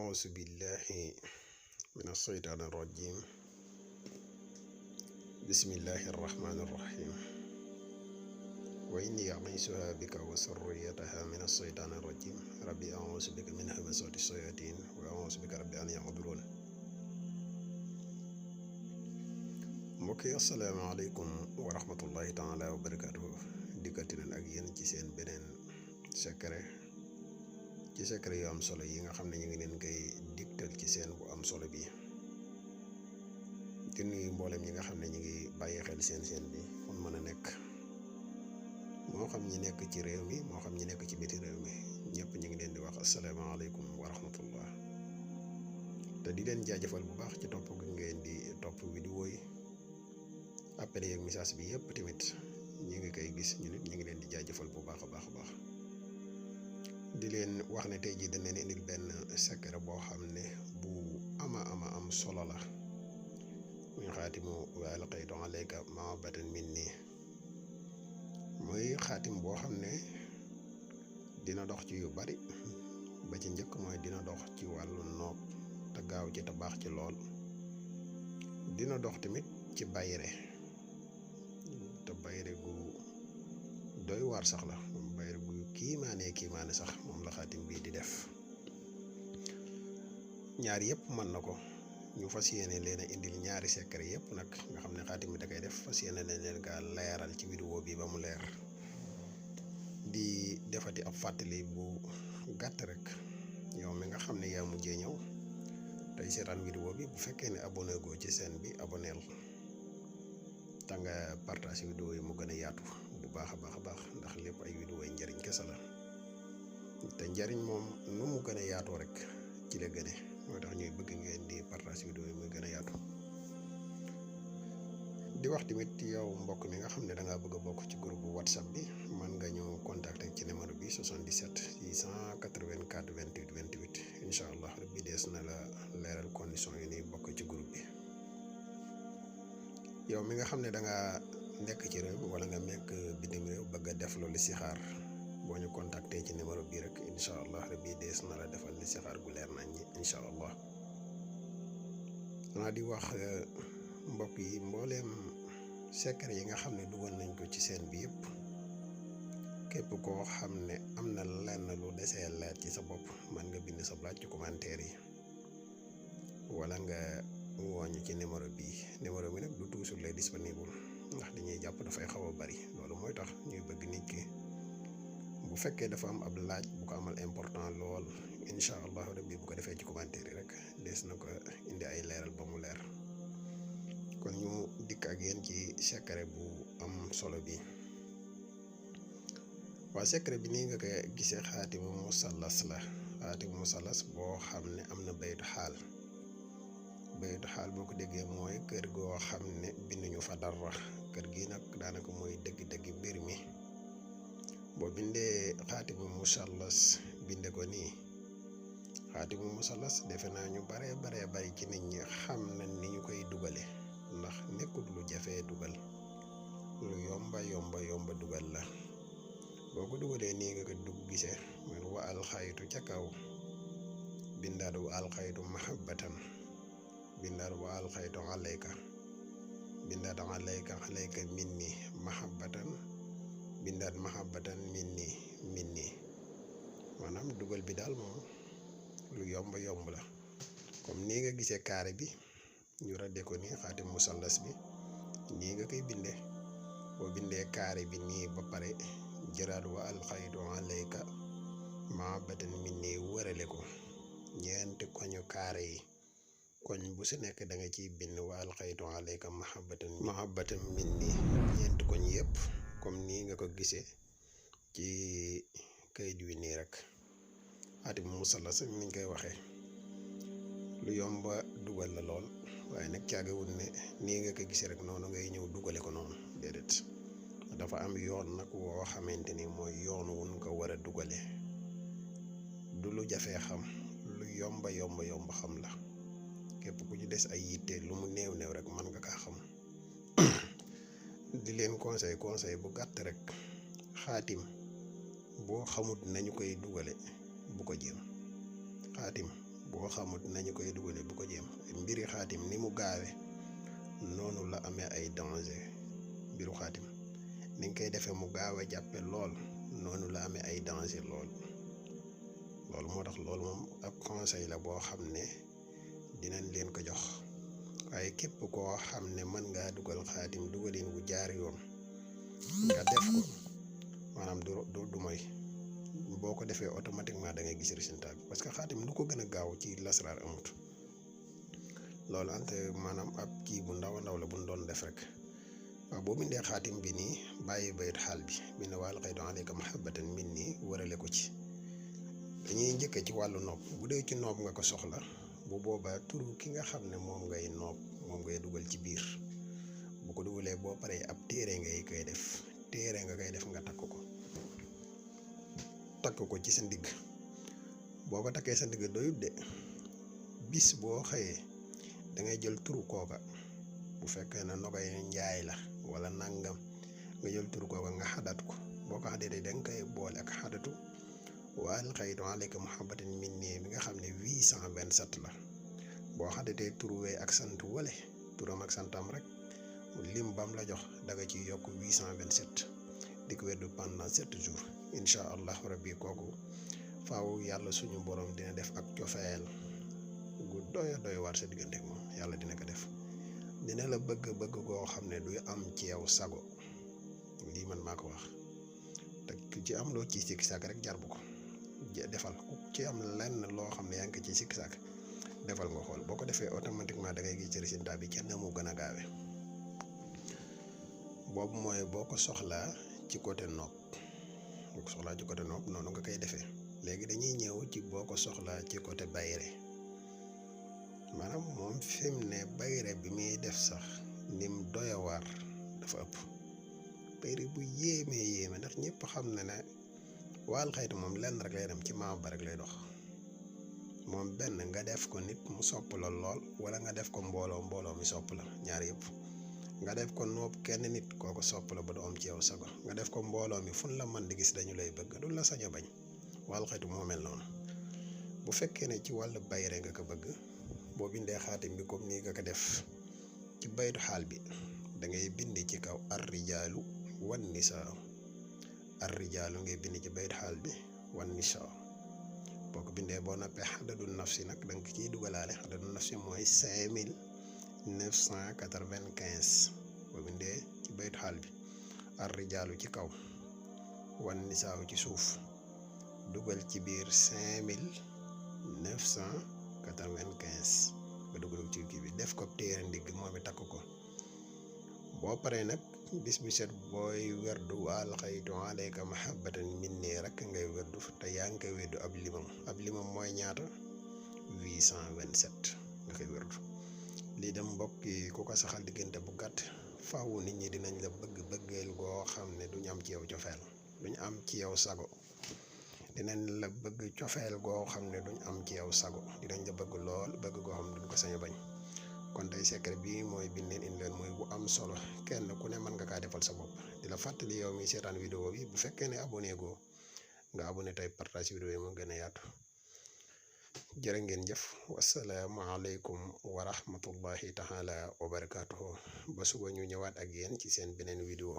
أعوذ بالله من الشيطان الرجيم. بسم الله الرحمن الرحيم. وإني أعيذها بك وذريتها من الشيطان الرجيم. ربي أعوذ بك من همزات الشياطين وأعوذ بك ربي أن يحضرون. mbokki asalaamaaleykum wa rahmatullahi taala wa barakaatuhu. dikkati nañ ak yéen ci seen beneen secret ci secret yu am solo yi nga xam ne ñu ngi leen koy digtal ci seen bu am solo bi. di nuyu mboolem ñi nga xam ne ñu ngi bàyyi xel seen bi fu mën a nekk, moo xam ñi nekk ci réew mi moo xam ñi nekk ci biti réew mi, ñëpp ñu ngi leen di wax asalaamaaleykum wa rahmatullah. te di leen jaajëfal bu baax ci topp gi ngeen di topp vidéo yi. appel yeeg message bi yëpp tamit ñu ngi koy gis, ñu nit ñu ngi leen di jaajëfal bu baax a baax di leen wax ne tey jii dañ leen indil benn secret boo xam ne bu am solo la. muy xaatimu wa alqaytu alayka mahabbatan minni. muy xaatim boo xam ne dina dox ci yu bari, ba ci njëkk mooy dina dox ci wàllu nopp te gaaw ci te baax ci lool. dina dox tamit ci bayre te bayre gu doy waar sax la, bayre gu kiimaane sax moom la xaatim bii di def. ñaar yëpp mën na ko. ñu fas yéene leen a indil ñaari secret yëpp nag nga xam ne xaatim bi da koy def, fas yéene leen kaa leeral ci vidéo bi ba mu leer. di defati ab fàttali bu gàtt rek, yow mi nga xam ne yaa mujjee ñëw tey seetaan vidéo bi, bu fekkee ne abonné goo ci chaîne bi abonneel te nga partage vidéo yi mu gën a yaatu bu baax a baax ndax lépp ay vidéo yi njariñ kese la. te njariñ moom nu mu gën a yaatoo rek ci la gëne, moo tax ñuy bëgg ngeen di partage vidéo yi muy gën a yaatu. di wax tamit yow mbokk mi nga xam ne da ngaa bëgg a bokk ci groupe whatsapp bi, mën nga ñu contacter ci numéro bi 77 684 28 28. incha allah rabbi dees na la leeral condition yi ni bokk ci groupe bi. yow mi nga xam ne da nga nekk ci réew wala nga nekk bitim réew bëgg a def lu listixaar, boo ñu contacter ci numéro bi rek incha allah rabbi dees na la defal listixaar gu leer nañ ñi incha allah. xanaa di wax mbokk yi, mbooleem secret yi nga xam ne dugal nañ ko ci seen bi yëpp, képp koo xam ne am na lenn lu desee leer ci sa bopp, mën nga bind sa laaj ci commentaire yi wala nga wooñu ci numéro bi nag du toujours lay disponible ndax dañuy jàpp dafay xaw a bari. loolu mooy tax ñuy bëgg nit ki bu fekkee dafa am ab laaj bu ko amal important lool, incha allahu rabbi bu ko defee ci commentaire yi rek des na ko indi ay leeral ba mu leer. kon ñu dikk ak yéen ci secret bu am solo bi. waa secret bi nii nga koy gisee xaatimu musallas la. xaatimu musallas boo xam ne am na baytu xaal. baytu xaal boo ko déggee mooy kër goo xam ne binduñu fa dara. kër gi nag daanaka mooy dëgg-dëgg mbir mi. boo bindee xaatimu musallas binde ko nii, xaatimu musallas defe naa ñu baree bari ci nit ñi xam nañ ni ñu koy dugale, ndax nekkul lu jafee dugal, lu yomba dugal la. boo ko dugalee nii nga ko gisee mooy wa alxaytu ca kaw, bindaat wa alxaytu mahabbatan, bindaat wa alxaytu alayka, bindaat alayka minni mahabbatan, bindaat mahabbatan minni. maanaam dugal bi daal moom lu yomb la. comme nii nga gisee carré bi ñu radde ko nii, xaatim musallas bi nii nga koy binde. boo bindee carré bi nii ba pare jëraat wa alxaytu alayka mahabbatan minni, wërale ko ñeenti koñu carré yi, koñ bu si nekk da nga ciy bind wa alxaytu alayka mahabbatan minni, ñeenti koñ yëpp comme nii nga ko gisee ci kayit wi nii rek. xaatim musallas niñ koy waxee lu yomba dugal la lool, waaye nag caagawul ne nii nga ko gisee rek noonu ngay ñëw dugale ko noonu, déedéet. dafa am yoon nag woo xamante ni mooy yoon wun ko war a dugale. du lu jafee xam, lu yomba xam la. képp ku ci des ay yitte lu mu néew rek mën nga kaa xam. di leen conseil bu gàtt rek, xaatim boo xamut nañu koy dugale bu ko jéem. xaatim boo xamut nañu koy dugale bu ko jéem. Mbiri xaatim ni mu gaawe noonu la amee ay danger. Mbiru xaatim ni nga koy defee mu gaaw a jàppe lool noonu la amee ay danger lool. loolu moo tax loolu moom ab conseil la boo xam ne dinañ leen ko jox. waaye képp koo xam ne mën ngaa dugal xaatim dugalin wu jaar yoon nga def ko maanaam du mooy boo ko defee automatiquement da ngay gis résultat bi parce que xaatim lu ko gën a gaaw ci lasraar amut. loolu ante maanaam ab kii bu ndaw a ndaw la bu ñu doon def rek. waaw boo bindee xaatim bi nii bàyyi bayit xaal bi bind waal xaydu alayka mahabbatan min nii wërale ko ci. dañuy njëkkee ci wàllu nopp bu dee ci nopp nga ko soxla bu boobaa turu ki nga xam ne moom ngay nopp moom ngay dugal ci biir. bu ko dugalee boo paree ab téere ngay koy def téere nga koy def nga takk ko ci sa ndigg. boo ko takkee sa ndigg doyut de bis boo xëyee da ngay jël turu kooka bu fekkee ne Nogay Njaay la wala nangam nga jël turu kooka nga xadat ko. boo ko xadatee da nga koy boole ak xadatu waal xaydu alayka muhabbatin minni bi nga xam ne 827 la. boo xadatee turu wee ak sant wale turam ak santam rek lim bam la jox daga ci yokk 827 di ko weddu pendant 7 jours incha allah rabbi. kooku faaw yàlla suñu borom dina def ak cofeel gu doy war sa diggante moom yàlla dina ko def. dina la bëgg goo xam ne du am ci yow sago. lii man maa ko wax te ku ci am loo ci sikki sàkk rek jar bu ko defal. ku ci am lenn loo xam ne yaa ngi ci sikki sàkk defal nga xool. boo ko defee automatiquement da ngay gis ci résultat bi kenn mu gën a gaawe. boobu mooy boo ko soxlaa ci côté nopp. boo ko soxlaa ci côté nopp noonu nga koy defee. léegi dañuy ñëw ci boo ko soxlaa ci côté bayre. maanaam moom fi mu ne bayre bi muy def sax nim doyawaar dafa ëpp. bayre bu yéeme ndax ñëpp xam na ne waal xaytu moom lenn rek lay dem ci maam ba rek lay dox. moom benn nga def ko nit mu sopp la lool wala nga def ko mbooloo mi sopp la. ñaar yëpp nga def ko noob kenn nit kooko sopp la ba du am ci yow sago. nga def ko mbooloo mi fun la mën di gis dañu lay bëgg du la sañ a bañ. waal xaytu moo mel noonu. bu fekkee ne ci wàllu bayre nga ko bëgg boo bindee xaatim bi comme nii nga ko def ci baytu xaal bi da ngay bind ci kaw ar-rijaalu wan nisaa. ar-rijaalu ngay bind ci baytu xaal bi wan nisaa. boo ko bindee boo noppee xadadu nafsi nag da nga ciy dugalaale xadadu nafsi mooy 5995. boo bindee ci baytu xaal bi ar-rijaalu ci kaw wan nisaa ci suuf dugal ci biir 5995 nga dugal ci kii bi def ko téere ndigg moom i takk ko. boo paree nag bis bu set booy werdu waal xaytu alayka mahabbatan minni rek ngay werdu te yaa ngi koy werdu ab limam mooy ñaata 827 nga koy werdu. lii dem mbokk yi ku ko saxal diggante bu gàtt faaw nit ñi dinañ la bëggeel goo xam ne duñu am ci yow cofeel duñu am ci yow sago. dinañ la bëgg cofeel goo xam ne duñ am ci yow sago. dinañ la bëgg lool bëgg goo xam ne duñ ko sañ a bañ. kon tey secret bi mooy bi leen indi leen mooy bu am solo kenn ku ne mën nga kaa defal sa bopp. di la fàttali yow mi seetaan vidéo bi bu fekkee ne abonné goo nga abonné tey partage vidéo yi mu gën a yaatu. jërë ngeen jëf. wasalaamu aleykum wa rahmatullahi taala wa barakaatuhu. ba suba ñu ñëwaat ak yéen ci seen beneen vidéo.